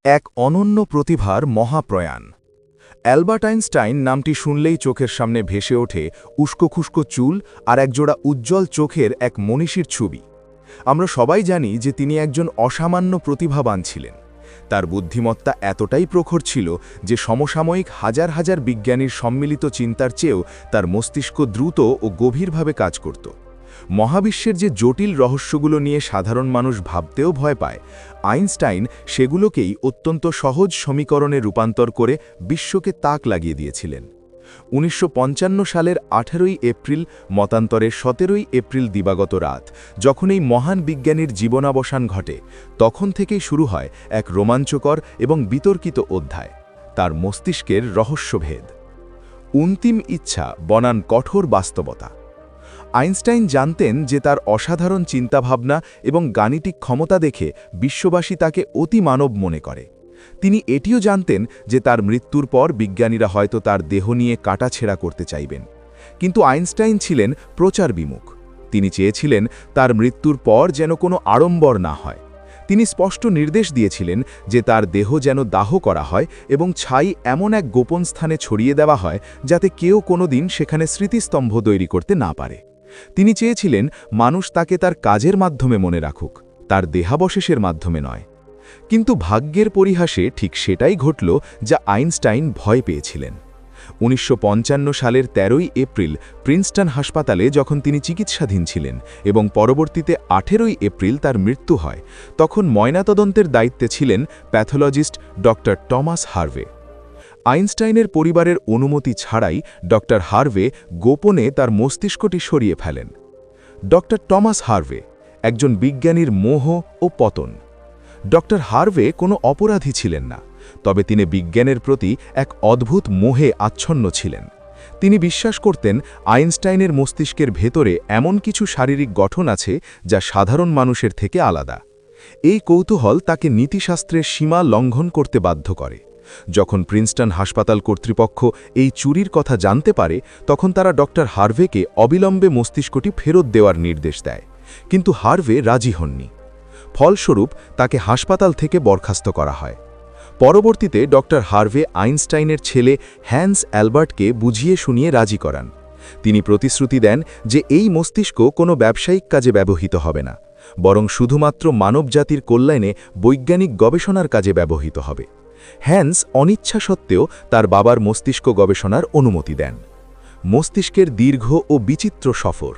এক অনন্য প্রতিভার মহাপ্রয়াণ। অ্যালবার্ট আইনস্টাইন নামটি শুনলেই চোখের সামনে ভেসে ওঠে উস্কোখুস্কো চুল আর একজোড়া উজ্জ্বল চোখের এক মনীষীর ছবি। আমরা সবাই জানি যে তিনি একজন অসামান্য প্রতিভাবান ছিলেন। তার বুদ্ধিমত্তা এতটাই প্রখর ছিল যে সমসাময়িক হাজার হাজার বিজ্ঞানীর সম্মিলিত চিন্তার চেয়েও তার মস্তিষ্ক দ্রুত ও গভীরভাবে কাজ করত। মহাবিশ্বের যে জটিল রহস্যগুলো নিয়ে সাধারণ মানুষ ভাবতেও ভয় পায়, আইনস্টাইন সেগুলোকেই অত্যন্ত সহজ সমীকরণে রূপান্তর করে বিশ্বকে তাক লাগিয়ে দিয়েছিলেন। ১৯৫৫ সালের ১৮ই এপ্রিল মতান্তরে ১৭ই এপ্রিল দিবাগত রাত যখন এই মহান বিজ্ঞানীর জীবনাবসান ঘটে, তখন থেকেই শুরু হয় এক রোমাঞ্চকর এবং বিতর্কিত অধ্যায়, তার মস্তিষ্কের রহস্যভেদ। অন্তিম ইচ্ছা বনাম কঠোর বাস্তবতা। আইনস্টাইন জানতেন যে তার অসাধারণ চিন্তাভাবনা এবং গাণিতিক ক্ষমতা দেখে বিশ্ববাসী তাকে অতি মানব মনে করে। তিনি এটিও জানতেন যে তার মৃত্যুর পর বিজ্ঞানীরা হয়তো তার দেহ নিয়ে কাটাছেঁড়া করতে চাইবেন। কিন্তু আইনস্টাইন ছিলেন প্রচার বিমুখ। তিনি চেয়েছিলেন তার মৃত্যুর পর যেন কোনো আড়ম্বর না হয়। তিনি স্পষ্ট নির্দেশ দিয়েছিলেন যে তার দেহ যেন দাহ করা হয় এবং ছাই এমন এক গোপন স্থানে ছড়িয়ে দেওয়া হয় যাতে কেউ কোনোদিন সেখানে স্মৃতিস্তম্ভ তৈরি করতে না পারে। তিনি চেয়েছিলেন মানুষ তাকে তার কাজের মাধ্যমে মনে রাখুক, তার দেহাবশেষের মাধ্যমে নয়। কিন্তু ভাগ্যের পরিহাসে ঠিক সেটাই ঘটল যা আইনস্টাইন ভয় পেয়েছিলেন। ১৯৫৫ সালের ১৩ই এপ্রিল প্রিন্সটন হাসপাতালে যখন তিনি চিকিৎসাধীন ছিলেন এবং পরবর্তীতে ১৮ই এপ্রিল তার মৃত্যু হয়, তখন ময়নাতদন্তের দায়িত্বে ছিলেন প্যাথোলজিস্ট ডক্টর টমাস হার্ভে। আইনস্টাইনের পরিবারের অনুমতি ছাড়াই ডক্টর হার্ভে গোপনে তার মস্তিষ্কটি সরিয়ে ফেলেন। ডক্টর টমাস হার্ভে একজন বিজ্ঞানীর মোহ ও পতন। ডক্টর হার্ভে কোনো অপরাধী ছিলেন না, তবে তিনি বিজ্ঞানের প্রতি এক অদ্ভুত মোহে আচ্ছন্ন ছিলেন। তিনি বিশ্বাস করতেন আইনস্টাইনের মস্তিষ্কের ভেতরে এমন কিছু শারীরিক গঠন আছে যা সাধারণ মানুষের থেকে আলাদা। এই কৌতূহল তাকে নীতিশাস্ত্রের সীমা লঙ্ঘন করতে বাধ্য করে। যখন প্রিন্সটন হাসপাতাল কর্তৃপক্ষ এই চুরির কথা জানতে পারে, তখন তারা ডক্টর হার্ভেকে অবিলম্বে মস্তিষ্কটি ফেরত দেওয়ার নির্দেশ দেয়, কিন্তু হার্ভে রাজি হননি। ফলস্বরূপ তাকে হাসপাতাল থেকে বরখাস্ত করা হয়। পরবর্তীতে ডক্টর হার্ভে আইনস্টাইনের ছেলে হ্যান্স অ্যালবার্টকে বুঝিয়ে শুনিয়ে রাজি করান। তিনি প্রতিশ্রুতি দেন যে এই মস্তিষ্ক কোনো ব্যবসায়িক কাজে ব্যবহৃত হবে না, বরং শুধুমাত্র মানবজাতির কল্যাণে বৈজ্ঞানিক গবেষণার কাজে ব্যবহৃত হবে। হ্যান্স অনিচ্ছা সত্ত্বেও তার বাবার মস্তিষ্ক গবেষণার অনুমতি দেন। মস্তিষ্কের দীর্ঘ ও বিচিত্র সফর।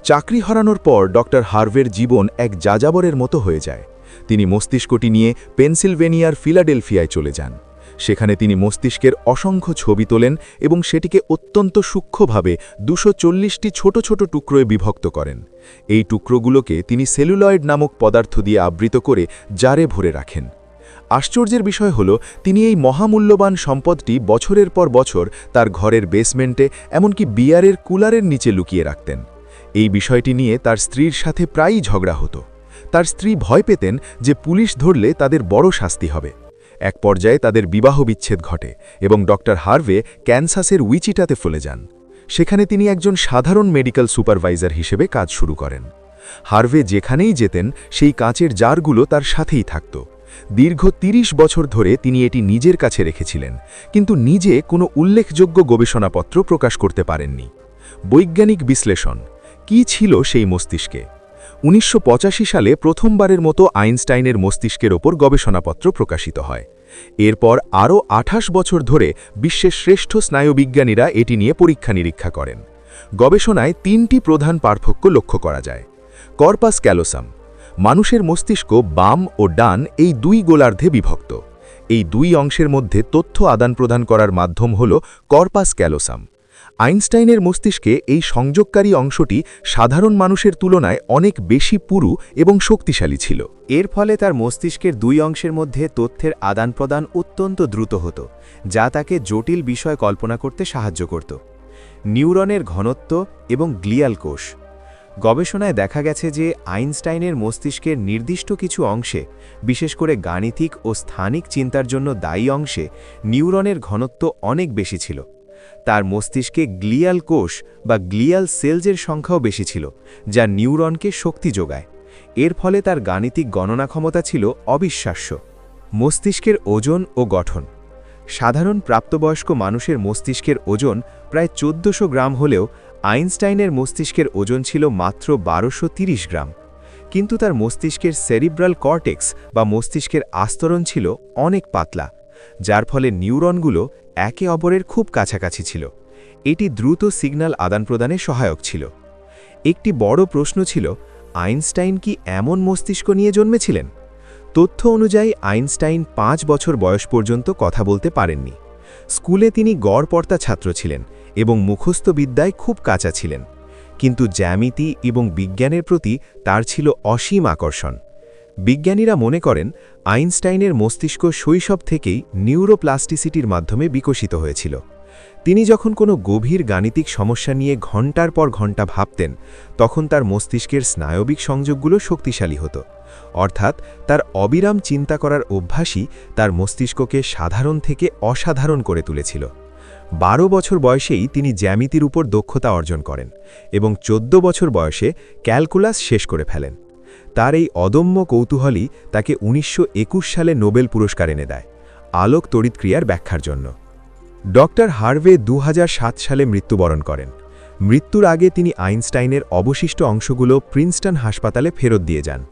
চাকরি হারানোর পর ডক্টর হার্ভের জীবন এক যাযাবরের মতো হয়ে যায়। তিনি মস্তিষ্কটি নিয়ে পেনসিলভেনিয়ার ফিলাডেলফিয়ায় চলে যান। সেখানে তিনি মস্তিষ্কের অসংখ্য ছবি তোলেন এবং সেটিকে অত্যন্ত সূক্ষ্মভাবে ২৪০টি ছোট ছোট টুকরোয় বিভক্ত করেন। এই টুকরোগুলোকে তিনি সেলুলয়েড নামক পদার্থ দিয়ে আবৃত করে জারে ভরে রাখেন। আশ্চর্যের বিষয় হল, তিনি এই মহামূল্যবান সম্পদটি বছরের পর বছর তার ঘরের বেসমেন্টে, এমনকি বিয়ারের কুলারের নিচে লুকিয়ে রাখতেন। এই বিষয়টি নিয়ে তার স্ত্রীর সাথে প্রায়ই ঝগড়া হতো। তার স্ত্রী ভয় পেতেন যে পুলিশ ধরলে তাদের বড় শাস্তি হবে। এক পর্যায়ে তাদের বিবাহ বিচ্ছেদ ঘটে এবং ডক্টর হার্ভে ক্যানসাসের উইচিটাতে চলে যান। সেখানে তিনি একজন সাধারণ মেডিকেল সুপারভাইজার হিসেবে কাজ শুরু করেন। হার্ভে যেখানেই যেতেন সেই কাঁচের জারগুলো তার সাথেই থাকত। দীর্ঘ ৩০ বছর ধরে তিনি এটি নিজের কাছে রেখেছিলেন, কিন্তু নিজে কোনো উল্লেখযোগ্য গবেষণাপত্র প্রকাশ করতে পারেননি। বৈজ্ঞানিক বিশ্লেষণ কি ছিল সেই মস্তিষ্কে? ১৯৮৫ সালে প্রথমবারের মতো আইনস্টাইনের মস্তিষ্কের ওপর গবেষণাপত্র প্রকাশিত হয়। এরপর আরও ২৮ বছর ধরে বিশ্বের শ্রেষ্ঠ স্নায়ুবিজ্ঞানীরা এটি নিয়ে পরীক্ষা নিরীক্ষা করেন। গবেষণায় ৩টি প্রধান পার্থক্য লক্ষ্য করা যায়। Corpus callosum. মানুষের মস্তিষ্ক বাম ও ডান এই দুই গোলার্ধে বিভক্ত। এই দুই অংশের মধ্যে তথ্য আদান প্রদান করার মাধ্যম হল কর্পাস ক্যালোসাম। আইনস্টাইনের মস্তিষ্কে এই সংযোগকারী অংশটি সাধারণ মানুষের তুলনায় অনেক বেশি পুরু এবং শক্তিশালী ছিল। এর ফলে তার মস্তিষ্কের দুই অংশের মধ্যে তথ্যের আদান প্রদান অত্যন্ত দ্রুত হতো, যা তাকে জটিল বিষয় কল্পনা করতে সাহায্য করত। নিউরনের ঘনত্ব এবং গ্লিয়াল কোষ। গবেষণায় দেখা গেছে যে আইনস্টাইনের মস্তিষ্কের নির্দিষ্ট কিছু অংশে, বিশেষ করে গাণিতিক ও স্থানিক চিন্তার জন্য দায়ী অংশে, নিউরনের ঘনত্ব অনেক বেশি ছিল। তার মস্তিষ্কে গ্লিয়াল কোষ বা গ্লিয়াল সেলসের সংখ্যাও বেশি ছিল, যা নিউরনকে শক্তি যোগায়। এর ফলে তার গাণিতিক গণনা ক্ষমতা ছিল অবিশ্বাস্য। মস্তিষ্কের ওজন ও গঠন। সাধারণ প্রাপ্তবয়স্ক মানুষের মস্তিষ্কের ওজন প্রায় 1400 গ্রাম হলেও আইনস্টাইনের মস্তিষ্কের ওজন ছিল মাত্র 1230 গ্রাম। কিন্তু তার মস্তিষ্কের সেরিব্রাল কর্টেক্স বা মস্তিষ্কের আস্তরণ ছিল অনেক পাতলা, যার ফলে নিউরনগুলো একে অপরের খুব কাছাকাছি ছিল। এটি দ্রুত সিগন্যাল আদান-প্রদানে সহায়ক ছিল। একটি বড় প্রশ্ন ছিল, আইনস্টাইন কি এমন মস্তিষ্ক নিয়ে জন্মেছিলেন? তথ্য অনুযায়ী আইনস্টাইন 5 বছর বয়স পর্যন্ত কথা বলতে পারেননি। স্কুলে তিনি গড়পড়তা ছাত্র ছিলেন এবং মুখস্থ বিদ্যায় খুব কাঁচা ছিলেন, কিন্তু জ্যামিতি এবং বিজ্ঞানের প্রতি তার ছিল অসীম আকর্ষণ। বিজ্ঞানীরা মনে করেন আইনস্টাইনের মস্তিষ্ক শৈশব থেকেই নিউরোপ্লাস্টিসিটির মাধ্যমে বিকশিত হয়েছিল। তিনি যখন কোনো গভীর গাণিতিক সমস্যা নিয়ে ঘণ্টার পর ঘণ্টা ভাবতেন, তখন তার মস্তিষ্কের স্নায়বিক সংযোগগুলো শক্তিশালী হতো। অর্থাৎ তার অবিরাম চিন্তা করার অভ্যাসই তার মস্তিষ্ককে সাধারণ থেকে অসাধারণ করে তুলেছিল। 12 বছর বয়সেই তিনি জ্যামিতির উপর দক্ষতা অর্জন করেন এবং 14 বছর বয়সে ক্যালকুলাস শেষ করে ফেলেন। তার এই অদম্য কৌতূহলই তাকে 1921 সালে নোবেল পুরস্কার এনে দেয়, আলোক তড়িৎক্রিয়ার ব্যাখ্যার জন্য। ডক্টর হার্ভে 2007 সালে মৃত্যুবরণ করেন। মৃত্যুর আগে তিনি আইনস্টাইনের অবশিষ্ট অংশগুলো প্রিন্সটন হাসপাতালে ফেরত দিয়ে যান।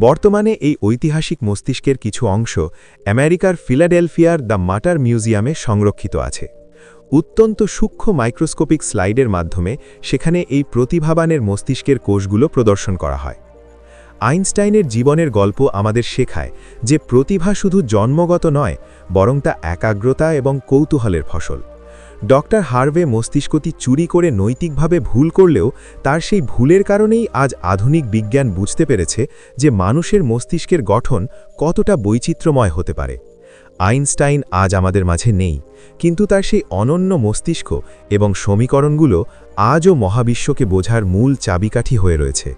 বর্তমানে এই ঐতিহাসিক মস্তিষ্কের কিছু অংশ আমেরিকার ফিলাডেলফিয়ার দ্য মাটার মিউজিয়ামে সংরক্ষিত আছে। অত্যন্ত সূক্ষ্ম মাইক্রোস্কোপিক স্লাইডের মাধ্যমে সেখানে এই প্রতিভাবানের মস্তিষ্কের কোষগুলো প্রদর্শন করা হয়। আইনস্টাইনের জীবনের গল্প আমাদের শেখায় যে প্রতিভা শুধু জন্মগত নয়, বরং তা একাগ্রতা এবং কৌতূহলের ফসল। ডক্টর হার্ভে মস্তিষ্কটি চুরি করে নৈতিকভাবে ভুল করলেও তার সেই ভুলের কারণেই আজ আধুনিক বিজ্ঞান বুঝতে পেরেছে যে মানুষের মস্তিষ্কের গঠন কতটা বৈচিত্র্যময় হতে পারে। আইনস্টাইন আজ আমাদের মাঝে নেই, কিন্তু তার সেই অনন্য মস্তিষ্ক এবং সমীকরণগুলো আজও মহাবিশ্বকে বোঝার মূল চাবিকাঠি হয়ে রয়েছে।